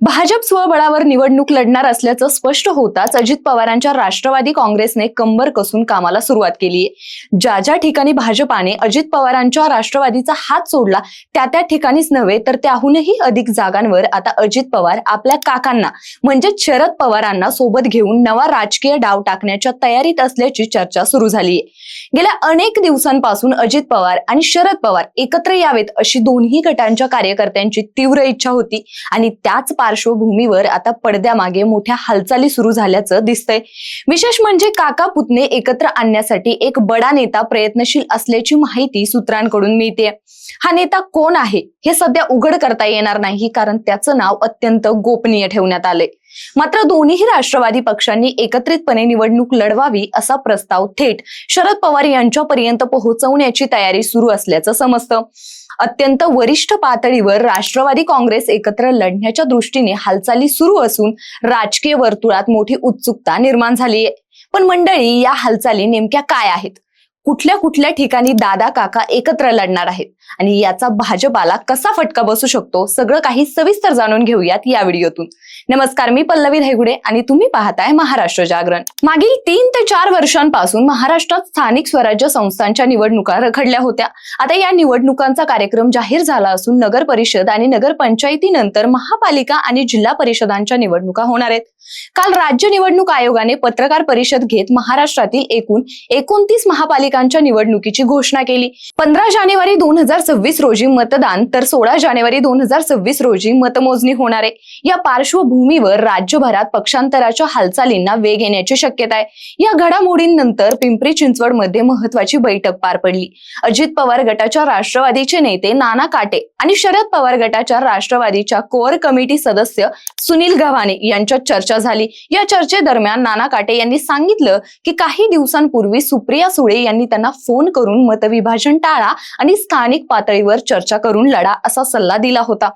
भाजप स्वबळावर निवडणूक लढणार असल्याचं स्पष्ट होताच अजित पवारांच्या राष्ट्रवादी काँग्रेसने कंबर कसून कामाला सुरुवात केली आहे। ज्या ज्या ठिकाणी भाजपाने अजित पवारांच्या राष्ट्रवादीचा हात सोडला त्या ठिकाणीच नव्हे तर त्याहूनही अधिक जागांवर आता अजित पवार आपल्या काकांना म्हणजे शरद पवारांना सोबत घेऊन नवा राजकीय डाव टाकण्याच्या तयारीत असल्याची चर्चा सुरू झाली आहे। गेल्या अनेक दिवसांपासून अजित पवार आणि शरद पवार एकत्र यावेत अशी दोन्ही गटांच्या कार्यकर्त्यांची तीव्र इच्छा होती आणि त्याच पार्श्वभूमीवर आता पडद्यामागे मोठ्या हालचाली सुरू झाल्याचं दिसतंय। विशेष म्हणजे काका पुतणे एकत्र आणण्यासाठी एक बडा नेता प्रयत्नशील असल्याची माहिती सूत्रांकडून मिळते। हा नेता कोण आहे हे सध्या उघड करता येणार नाही, कारण त्याचं नाव अत्यंत गोपनीय ठेवण्यात आलंय। मात्र दोन्ही राष्ट्रवादी पक्षांनी एकत्रितपणे निवडणूक लढवावी असा प्रस्ताव थेट शरद पवार यांच्यापर्यंत पोहोचवण्याची तयारी सुरू असल्याचं समजतं। अत्यंत वरिष्ठ पातळीवर राष्ट्रवादी काँग्रेस एकत्र लढण्याच्या दृष्टीने हालचाली सुरू असून राजकीय वर्तुळात मोठी उत्सुकता निर्माण झाली आहे। पण मंडळी, या हालचाली नेमक्या काय आहेत? कुठल्या ठिकाणी दादा काका एकत्र लढणार आहेत आणि याचा भाजपाला कसा फटका बसू शकतो, सगळं काही सविस्तर जाणून घेऊयात या व्हिडिओतून। नमस्कार, मी पल्लवी धायगुडे आणि तुम्ही पाहताय महाराष्ट्र जागरण। मागील 3 ते 4 वर्षांपासून महाराष्ट्रात स्थानिक स्वराज्य संस्थांच्या निवडणुका रखडल्या होत्या। आता या निवडणुकांचा कार्यक्रम जाहीर झाला असून नगर परिषद आणि नगर पंचायतीनंतर महापालिका आणि जिल्हा परिषदांच्या निवडणुका होणार आहेत। काल राज्य निवडणूक आयोगाने पत्रकार परिषद घेत महाराष्ट्रातील एकूण 29 महापालिकांच्या निवडणुकीची घोषणा केली। 15 जानेवारी 2026 रोजी मतदान तर 16 जानेवारी 2026 रोजी मतमोजणी होणार आहे। या पार्श्वभूमीवर राज्यभरात पक्षांतराच्या हालचालींना वेग येण्याची शक्यता आहे। या घडामोडींनंतर पिंपरी चिंचवडमध्ये महत्वाची बैठक पार पडली। अजित पवार गटाच्या राष्ट्रवादीचे नेते नाना काटे आणि शरद पवार गटाच्या राष्ट्रवादीच्या कोअर कमिटी सदस्य सुनील गव्हाणे यांच्यात चर्चा झाली। या चर्चेदरम्यान नाना काटे यांनी सांगितलं की काही दिवसांपूर्वी सुप्रिया सुळे यांनी त्यांना फोन करून मतविभाजन टाळा आणि स्थानिक पातळीवर चर्चा करून लढा असा सल्ला दिला होता।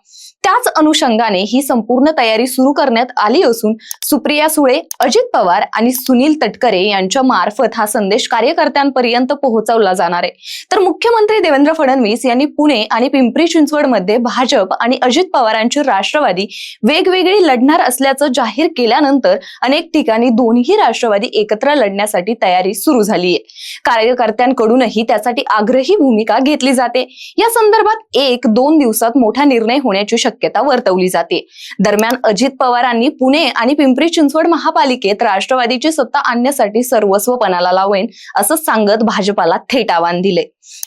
त्याच अनुषंगाने ही संपूर्ण तयारी सुरू करण्यात आली असून सुप्रिया सुळे, अजित पवार आणि सुनील तटकरे यांच्या मार्फत हा संदेश कार्यकर्त्यांपर्यंत पोहोचवला जाणार आहे। तर मुख्यमंत्री देवेंद्र फडणवीस यांनी पुणे आणि पिंपरी चिंचवडमध्ये भाजप आणि अजित पवारांची राष्ट्रवादी वेगवेगळी लढणार असल्याचं जाहीर केल्यानंतर अनेक ठिकाणी दोन्ही राष्ट्रवादी एकत्र लढण्यासाठी तयारी सुरू झाली आहे। कार्यकर्त्यांकडूनही त्यासाठी आग्रही भूमिका घेतली जाते। या संदर्भात 1-2 दिवसात मोठा निर्णय होण्याची शक्यता वर्तवली जाते। दरम्यान अजित पवारांनी पुणे आणि पिंपरी चिंचवड महापालिकेत राष्ट्रवादीची सत्ता आणण्यासाठी सर्वस्व पणाला लावेन असं सांगत भाजपाला थेट आव्हान दिले।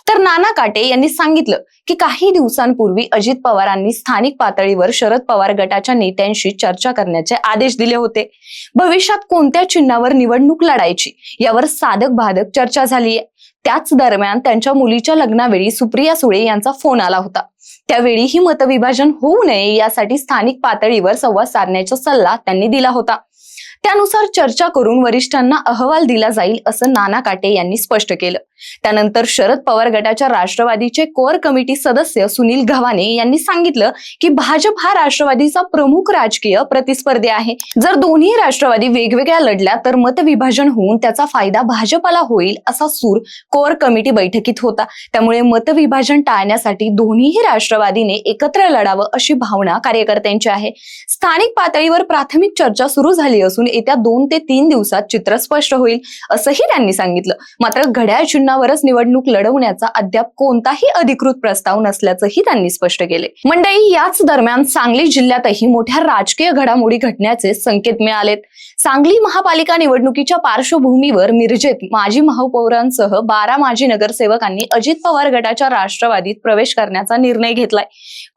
तर नाना काटे यांनी सांगितलं की काही दिवसांपूर्वी अजित पवारांनी स्थानिक पातळीवर शरद पवार गटाच्या नेत्यांशी चर्चा करण्याचे आदेश दिले होते। भविष्यात कोणत्या चिन्हावर निवडणूक लढायची यावर साधक बाधक चर्चा झाली आहे। त्याच दरम्यान त्यांच्या मुलीच्या लग्नावेळी सुप्रिया सुळे यांचा फोन आला होता। त्यावेळी ही मतविभाजन होऊ नये यासाठी स्थानिक पातळीवर संवाद साधण्याचा सल्ला त्यांनी दिला होता। त्यानुसार चर्चा करून वरिष्ठांना अहवाल दिला जाईल असं नाना काटे यांनी स्पष्ट केलं। त्यानंतर शरद पवार गटाच्या राष्ट्रवादीचे कोअर कमिटी सदस्य सुनील गव्हाणे यांनी सांगितलं की भाजप हा राष्ट्रवादीचा प्रमुख राजकीय प्रतिस्पर्धी आहे। जर दोन्ही राष्ट्रवादी वेगवेगळ्या लढल्या तर मतविभाजन होऊन त्याचा फायदा भाजपला होईल असा सूर कोअर कमिटी बैठकीत होता। त्यामुळे मतविभाजन टाळण्यासाठी दोन्ही राष्ट्रवादीने एकत्र लढावं अशी भावना कार्यकर्त्यांची आहे। स्थानिक पातळीवर प्राथमिक चर्चा सुरू झाली असून येत्या 2 ते 3 दिवसात चित्र स्पष्ट होईल असंही त्यांनी सांगितलं। मात्र घड्याळ चिन्हावरच निवडणूक लढवण्याचा अद्याप कोणताही अधिकृत प्रस्ताव नसल्याचंही त्यांनी स्पष्ट केले। मंडळी, याच दरम्यान सांगली जिल्ह्यातही मोठ्या राजकीय घडामोडी घडण्याचे संकेत मिळालेत। सांगली महापालिका निवडणुकीच्या पार्श्वभूमीवर मिरजेत माजी महापौरांसह 12 माजी नगरसेवकांनी अजित पवार गटाच्या राष्ट्रवादीत प्रवेश करण्याचा निर्णय घेतलाय।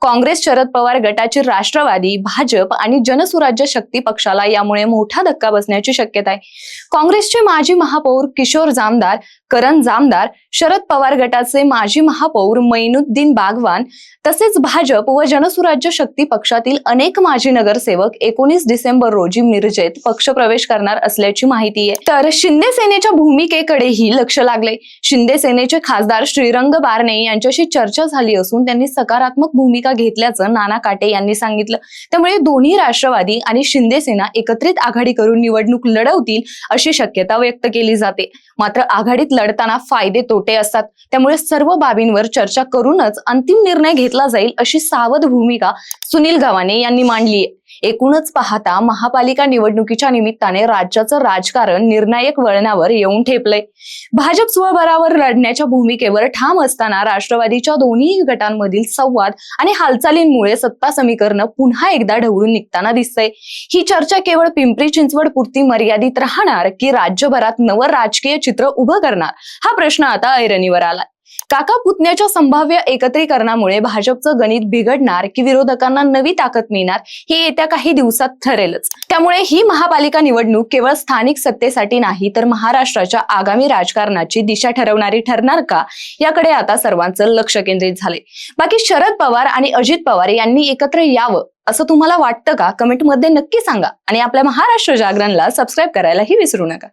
काँग्रेस, शरद पवार गटाची राष्ट्रवादी, भाजप आणि जनसुराज्य शक्ती पक्षाला यामुळे मोठा धक्का बसण्याची शक्यता आहे। काँग्रेसचे माजी महापौर किशोर जामदार, करण जामदार, शरद पवार गटाचे माजी महापौर मैनुद्दीन बागवान तसेच भाजप व जनसुराज्य शक्ती पक्षातील अनेक माजी नगरसेवक 19 डिसेंबर रोजी मिरजेत पक्षप्रवेश करणार असल्याची माहिती आहे। तर शिंदे सेनेच्या भूमिकेकडेही लक्ष लागले। शिंदे सेनेचे खासदार श्रीरंग बारणे यांच्याशी चर्चा झाली असून त्यांनी सकारात्मक भूमिका घेतल्याचं नाना काटे यांनी सांगितलं। त्यामुळे दोन्ही राष्ट्रवादी आणि शिंदे सेना एकत्रित आघाडी करून निवडणूक लढवतील अशी शक्यता व्यक्त केली जाते। मात्र आघाडीत लढताना फायदे तोटे असतात, त्यामुळे सर्व बाबींवर चर्चा करूनच अंतिम निर्णय घेतला जाईल अशी सावध भूमिका सुनील गव्हाणे यांनी मांडली आहे। एकूणच पाहता महापालिका निवडणुकीच्या निमित्ताने राज्याचं राजकारण निर्णायक वळणावर येऊन ठेपलंय. भाजप स्वबळावर लढण्याच्या भूमिकेवर ठाम असताना राष्ट्रवादीच्या दोन्ही गटांमधील संवाद आणि हालचालींमुळे सत्ता समीकरण पुन्हा एकदा ढवळून निघताना दिसतंय. ही चर्चा केवळ पिंपरी चिंचवड पुरती मर्यादित राहणार की राज्यभरात नवं राजकीय चित्र उभं करणार, हा प्रश्न आता ऐरणीवर आला. काका पुतण्याच्या संभाव्य एकत्रीकरणामुळे भाजपचं गणित बिघडणार की विरोधकांना नवी ताकद मिळणार हे येत्या काही दिवसात ठरेलच. त्यामुळे ही महापालिका निवडणूक केवळ स्थानिक सत्तेसाठी नाही तर महाराष्ट्राच्या आगामी राजकारणाची दिशा ठरवणारी ठरणार का, याकडे आता सर्वांचं लक्ष केंद्रित झालंय. बाकी शरद पवार आणि अजित पवार यांनी एकत्र यावं असं तुम्हाला वाटतं का? कमेंटमध्ये नक्की सांगा आणि आपल्या महाराष्ट्र जागरणला सबस्क्राईब करायलाही विसरू नका.